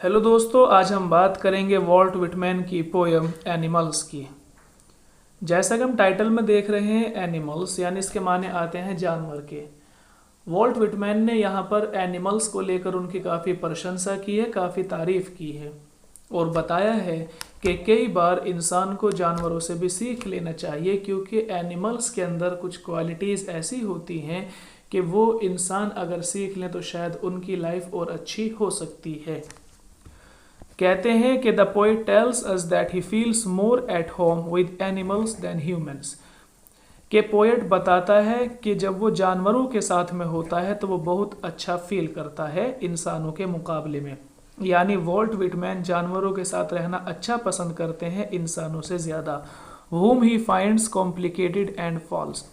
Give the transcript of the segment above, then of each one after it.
Hello दोस्तों, आज हम बात करेंगे वॉल्ट विटमैन की पोयम एनिमल्स की। जैसा कि हम टाइटल में देख रहे हैं एनिमल्स यानी इसके माने आते हैं जानवर के। वॉल्ट विटमैन ने यहाँ पर एनिमल्स को लेकर उनकी काफ़ी प्रशंसा की है, काफ़ी तारीफ की है और बताया है कि कई बार इंसान को जानवरों से भी सीख लेना चाहिए, क्योंकि एनिमल्स के अंदर कुछ क्वालिटीज़ ऐसी होती हैं कि वो इंसान अगर सीख लें तो शायद उनकी लाइफ और अच्छी हो सकती है। कहते हैं कि the poet tells us that he feels more at home with animals then humans. के पोएट बताता है कि जब वो जानवरों के साथ में होता है तो वो बहुत अच्छा फील करता है इंसानों के मुकाबले में। यानी वॉल्ट विटमैन जानवरों के साथ रहना अच्छा पसंद करते हैं इंसानों से ज़्यादा। whom he finds complicated and false,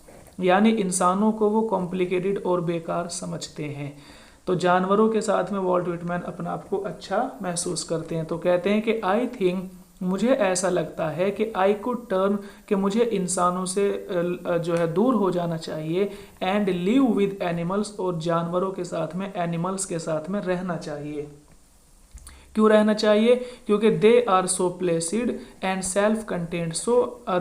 यानी इंसानों को वो कॉम्प्लिकेटेड और बेकार समझते हैं। तो जानवरों के साथ में वॉल्ट विटमैन अपना आप को अच्छा महसूस करते हैं। तो कहते हैं कि आई थिंक, मुझे ऐसा लगता है कि आई कुड टर्न, कि मुझे इंसानों से जो है दूर हो जाना चाहिए, एंड लिव विद एनिमल्स, और जानवरों के साथ में एनिमल्स के साथ में रहना चाहिए। क्यों रहना चाहिए? क्योंकि they are so placid and self content.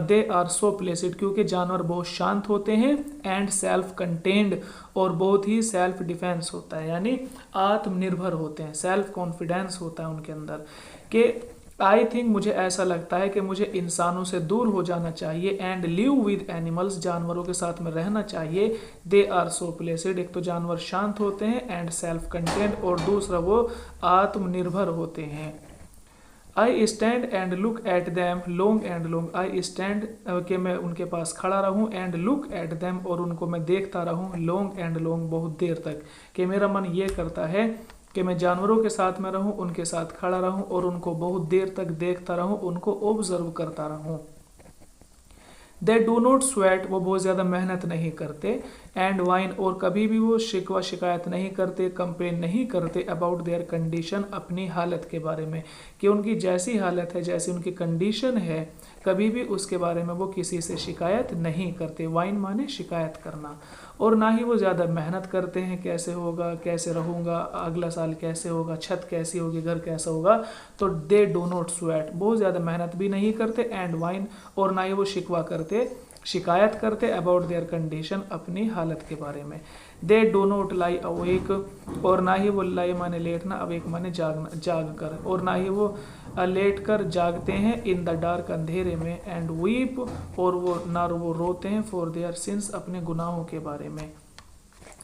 They are so placid, क्योंकि जानवर बहुत शांत होते हैं, एंड सेल्फ कंटेंड, और बहुत ही सेल्फ डिफेंस होता है, यानी आत्मनिर्भर होते हैं, सेल्फ कॉन्फिडेंस होता है उनके अंदर। कि आई थिंक, मुझे ऐसा लगता है कि मुझे इंसानों से दूर हो जाना चाहिए, एंड लिव विद एनिमल्स, जानवरों के साथ में रहना चाहिए। दे आर सो प्लेसिड, एक तो जानवर शांत होते हैं, एंड सेल्फ कंटेंट, और दूसरा वो आत्मनिर्भर होते हैं। I stand and look at them long and long. I stand, कि मैं उनके पास खड़ा रहूं, एंड लुक एट दैम, और उनको मैं देखता रहूं, लॉन्ग एंड लॉन्ग, बहुत देर तक। कि मेरा मन ये करता है कि मैं जानवरों के साथ में रहूं, उनके साथ खड़ा रहूं और उनको बहुत देर तक देखता रहूं, उनको ऑब्जर्व करता रहूं। दे डू नॉट स्वेट, वो बहुत ज़्यादा मेहनत नहीं करते, एंड वाइन, और कभी भी वो शिकवा शिकायत नहीं करते, कंप्लेन नहीं करते अबाउट देयर कंडीशन, अपनी हालत के बारे में, कि उनकी जैसी हालत है, जैसी उनकी कंडीशन है, कभी भी उसके बारे में वो किसी से शिकायत नहीं करते। वाइन माने शिकायत करना। और ना ही वो ज़्यादा मेहनत करते हैं, कैसे होगा, कैसे रहूँगा, अगला साल कैसे होगा, छत कैसी होगी, घर कैसा होगा। तो दे डो नॉट स्वेट, बहुत ज़्यादा मेहनत भी नहीं करते, एंड वाइन, और ना ही वो शिकवा करते, शिकायत करते अबाउट देयर कंडीशन, अपनी हालत के बारे में। दे डो नॉट लाई अवेक, और ना ही वो लाई माने लेटना, अवेक माने जागना, जाग कर, और ना ही वो लेट कर जागते हैं, इन द डार्क, अंधेरे में, एंड वीप, और वो ना वो रोते हैं, फॉर देयर सिंस, अपने गुनाहों के बारे में।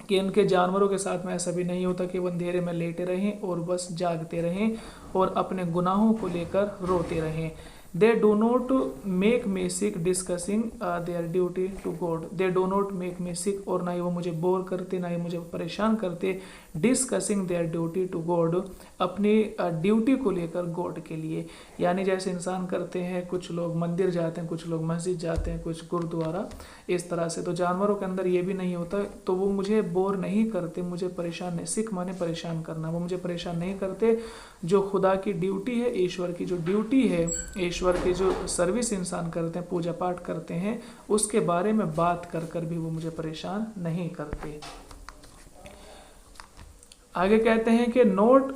कि उनके जानवरों के साथ में ऐसा भी नहीं होता कि वो अंधेरे में लेटे रहें और बस जागते रहें और अपने गुनाहों को लेकर रोते रहें। They do not make me sick discussing their duty to God. They do not make me sick, और ना ही वो मुझे बोर करते, ना ही मुझे परेशान करते, discussing their duty to God, अपनी ड्यूटी को लेकर गॉड के लिए। यानी जैसे इंसान करते हैं, कुछ लोग मंदिर जाते हैं, कुछ लोग मस्जिद जाते हैं, कुछ गुरुद्वारा, इस तरह से। तो जानवरों के अंदर ये भी नहीं होता, तो वो मुझे बोर नहीं करते, मुझे परेशान नहीं, सिक माने परेशान करना, वो मुझे परेशान नहीं करते। जो खुदा की ड्यूटी है, ईश्वर की जो ड्यूटी है, ईश्वर की जो सर्विस इंसान करते हैं, पूजा पाठ करते हैं, उसके बारे में बात कर कर भी वो मुझे परेशान नहीं करते। आगे कहते हैं कि नोट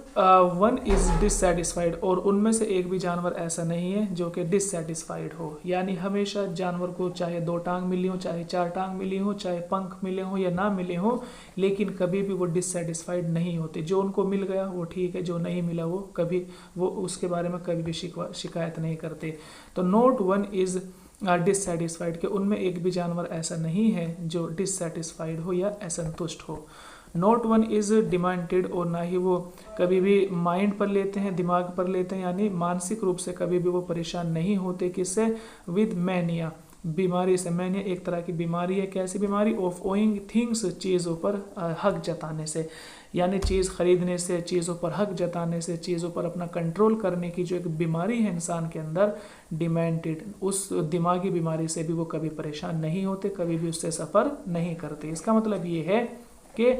वन इज डिससेटिस्फाइड, और उनमें से एक भी जानवर ऐसा नहीं है जो कि डिससेटिस्फाइड हो। यानी हमेशा जानवर को चाहे 2 टांग मिली हो, चाहे 4 टांग मिली हो, चाहे पंख मिले हो या ना मिले हो, लेकिन कभी भी वो डिससेटिस्फाइड नहीं होते। जो उनको मिल गया वो ठीक है, जो नहीं मिला वो कभी, वो उसके बारे में कभी भी शिकायत नहीं करते। तो नोट वन इज डिससेटिस्फाइड, के उनमें एक भी जानवर ऐसा नहीं है जो डिससेटिस्फाइड हो या असंतुष्ट हो। नॉट वन इज डिमांडेड, और ना ही वो कभी भी माइंड पर लेते हैं, दिमाग पर लेते हैं, यानी मानसिक रूप से कभी भी वो परेशान नहीं होते। किससे? विद मैनिया, बीमारी से। मैनिया एक तरह की बीमारी है। कैसी बीमारी? ऑफ ओइंग थिंग्स, चीज़ों पर हक जताने से, यानी चीज़ खरीदने से, चीज़ों पर हक जताने से, चीज़ों पर अपना कंट्रोल करने की जो एक बीमारी है इंसान के अंदर, डिमेंटेड, उस दिमागी बीमारी से भी वो कभी परेशान नहीं होते, कभी भी उससे सफ़र नहीं करते। इसका मतलब ये है कि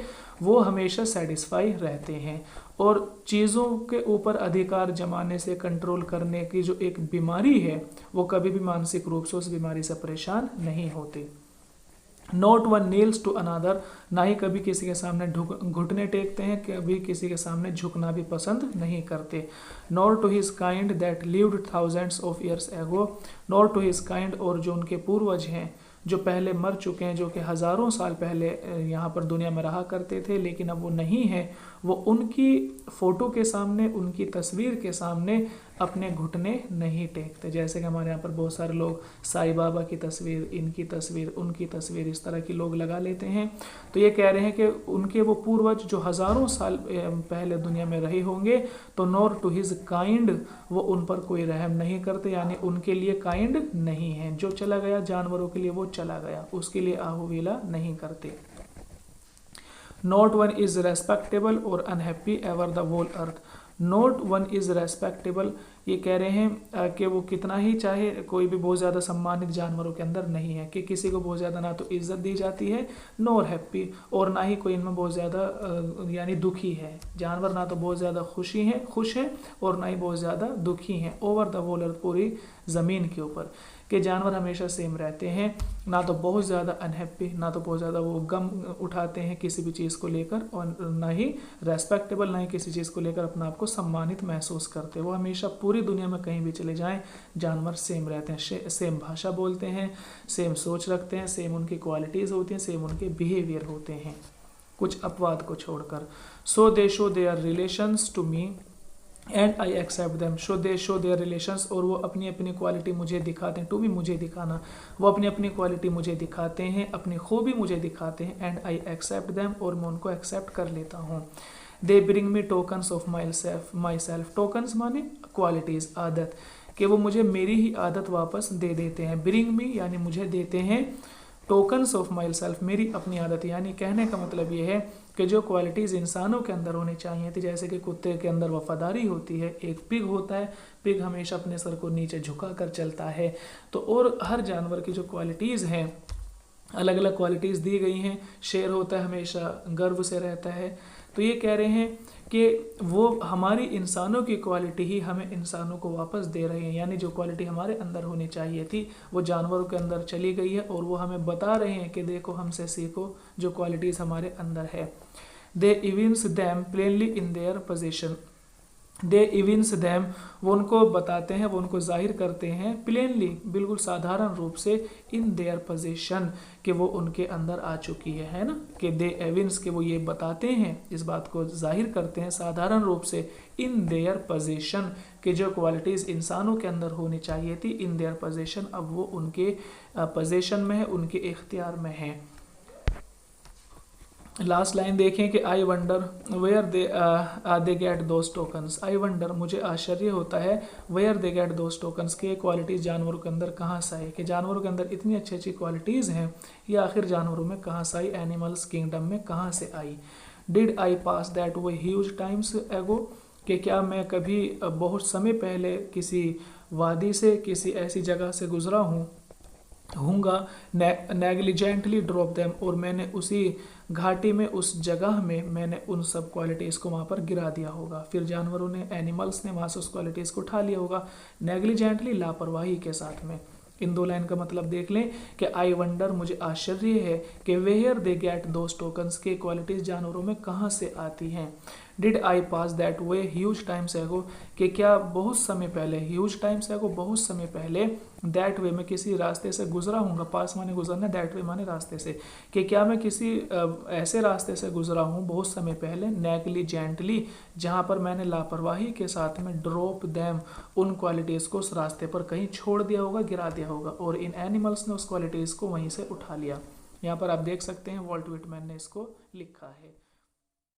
वो हमेशा सेटिस्फाई रहते हैं, और चीज़ों के ऊपर अधिकार जमाने से, कंट्रोल करने की जो एक बीमारी है, वो कभी भी मानसिक रूप से उस बीमारी से परेशान नहीं होते। Not one kneels to another, ना ही कभी किसी के सामने घुटने टेकते हैं, कभी किसी के सामने झुकना भी पसंद नहीं करते। Nor to his kind that lived thousands of years ago, nor to his kind, और जो उनके पूर्वज हैं जो पहले मर चुके हैं, जो कि हज़ारों साल पहले यहाँ पर दुनिया में रहा करते थे लेकिन अब वो नहीं है, वो उनकी फ़ोटो के सामने, उनकी तस्वीर के सामने अपने घुटने नहीं टेकते। जैसे कि हमारे यहाँ पर बहुत सारे लोग साईं बाबा की तस्वीर, इनकी तस्वीर, उनकी तस्वीर, इस तरह की लोग लगा लेते हैं। तो ये कह रहे हैं कि उनके वो पूर्वज जो हज़ारों साल पहले दुनिया में रहे होंगे, तो नॉर टू हिज काइंड, वो उन पर कोई रहम नहीं करते, यानी उनके लिए काइंड नहीं है। जो चला गया जानवरों के लिए वो चला गया, उसके लिए आहुविला नहीं करते। नॉट वन इज रेस्पेक्टेबल और unhappy ever the whole earth, not one is respectable, ये कह रहे हैं कि वो कितना ही चाहे कोई भी बहुत ज़्यादा सम्मानित जानवरों के अंदर नहीं है, कि किसी को बहुत ज़्यादा ना तो इज्जत दी जाती है, नॉर हैप्पी, और ना ही कोई इनमें बहुत ज़्यादा यानी दुखी है। जानवर ना तो बहुत ज़्यादा खुश है और ना ही बहुत ज़्यादा दुखी हैं। ओवर द होल अर्थ, पूरी ज़मीन के ऊपर, कि जानवर हमेशा सेम रहते हैं, ना तो बहुत ज़्यादा अनहैप्पी, ना तो बहुत ज़्यादा वो गम उठाते हैं किसी भी चीज़ को लेकर, और ना ही रेस्पेक्टेबल, ना ही किसी चीज़ को लेकर अपना आपको सम्मानित महसूस करते। वो हमेशा पूरी दुनिया में कहीं भी चले जाएं, जानवर सेम रहते हैं, सेम भाषा बोलते हैं, सेम सोच रखते हैं, सेम उनकी क्वालिटीज़ होती हैं, सेम उनके बिहेवियर होते हैं, कुछ अपवाद को छोड़कर। So they show their relations to me and I accept them, show they show their relations, और वो अपनी अपनी क्वालिटी मुझे दिखाते हैं, टू भी मुझे दिखाना, वो अपनी अपनी क्वालिटी मुझे दिखाते हैं, अपनी खूबी मुझे दिखाते हैं, एंड आई एक्सेप्ट देम, और मैं उनको एक्सेप्ट कर लेता हूँ। They bring me tokens of my self, tokens माने क्वालिटीज़, आदत, कि वो मुझे मेरी ही आदत वापस दे देते हैं। ब्रिंग मी यानी मुझे देते हैं टोकन्स ऑफ माई सेल्फ, मेरी अपनी आदत, यानी कहने का मतलब ये है कि जो क्वालिटीज़ इंसानों के अंदर होनी चाहिए थी, जैसे कि कुत्ते के अंदर वफादारी होती है, एक पिग होता है, पिग हमेशा अपने सर को नीचे झुका कर चलता है, तो और हर जानवर की जो क्वालिटीज़ हैं, अलग अलग क्वालिटीज़ दी गई हैं। शेर होता है हमेशा गर्व से रहता है, तो ये कह रहे हैं कि वो हमारी इंसानों की क्वालिटी ही हमें इंसानों को वापस दे रहे हैं, यानी जो क्वालिटी हमारे अंदर होनी चाहिए थी वो जानवरों के अंदर चली गई है, और वो हमें बता रहे हैं कि देखो हमसे सीखो जो क्वालिटीज़ हमारे अंदर है। They evince them plainly in their position, they evince them, वो उनको बताते हैं, वो उनको जाहिर करते हैं, प्लेनली बिल्कुल साधारण रूप से, इन देयर पोजीशन, कि वो उनके अंदर आ चुकी है ना, कि दे एविंस, के वो ये बताते हैं, इस बात को जाहिर करते हैं साधारण रूप से, इन देयर पोजीशन, कि जो क्वालिटीज़ इंसानों के अंदर होनी चाहिए थी, इन देयर पोजीशन, अब वो उनके पोजीशन में है, उनके इख्तियार में है। लास्ट लाइन देखें कि I wonder where they get those tokens, I wonder, मुझे आश्चर्य होता है, where they get those tokens, के क्वालिटीज़ जानवरों के अंदर कहाँ से आई, कि जानवरों के अंदर इतनी अच्छी अच्छी क्वालिटीज़ हैं, ये आखिर जानवरों में कहाँ से आई, एनिमल्स किंगडम में कहाँ से आई। Did I pass that way huge times ago, कि क्या मैं कभी बहुत समय पहले किसी वादी से, किसी ऐसी जगह से गुजरा हूँगा, नेग्लिजेंटली ड्रॉप देम, और मैंने उसी घाटी में, उस जगह में मैंने उन सब क्वालिटीज़ को वहाँ पर गिरा दिया होगा। फिर जानवरों ने, एनिमल्स ने वहाँ से उस क्वालिटीज़ को उठा लिया होगा, नेग्लिजेंटली, लापरवाही के साथ में। इन दो लाइन का मतलब देख लें कि आई वंडर, मुझे आश्चर्य है कि where they get those tokens, के क्वालिटीज़ जानवरों में कहाँ से आती हैं। Did I pass that way huge times ago, कि क्या बहुत समय पहले, ह्यूज टाइम्स एगो बहुत समय पहले, दैट वे में किसी रास्ते से गुजरा हूँगा, पास माने गुजरना, दैट वे माने रास्ते से, कि क्या मैं किसी ऐसे रास्ते से गुजरा हूँ बहुत समय पहले, नेग्लिजेंटली, जहाँ पर मैंने लापरवाही के साथ में, ड्रॉप दैम, उन क्वालिटीज़ को उस रास्ते पर कहीं छोड़ दिया होगा, गिरा दिया होगा, और इन एनिमल्स ने उस क्वालिटीज़ को वहीं से उठा लिया। यहाँ पर आप देख सकते हैं वॉल्ट विटमैन ने इसको लिखा है।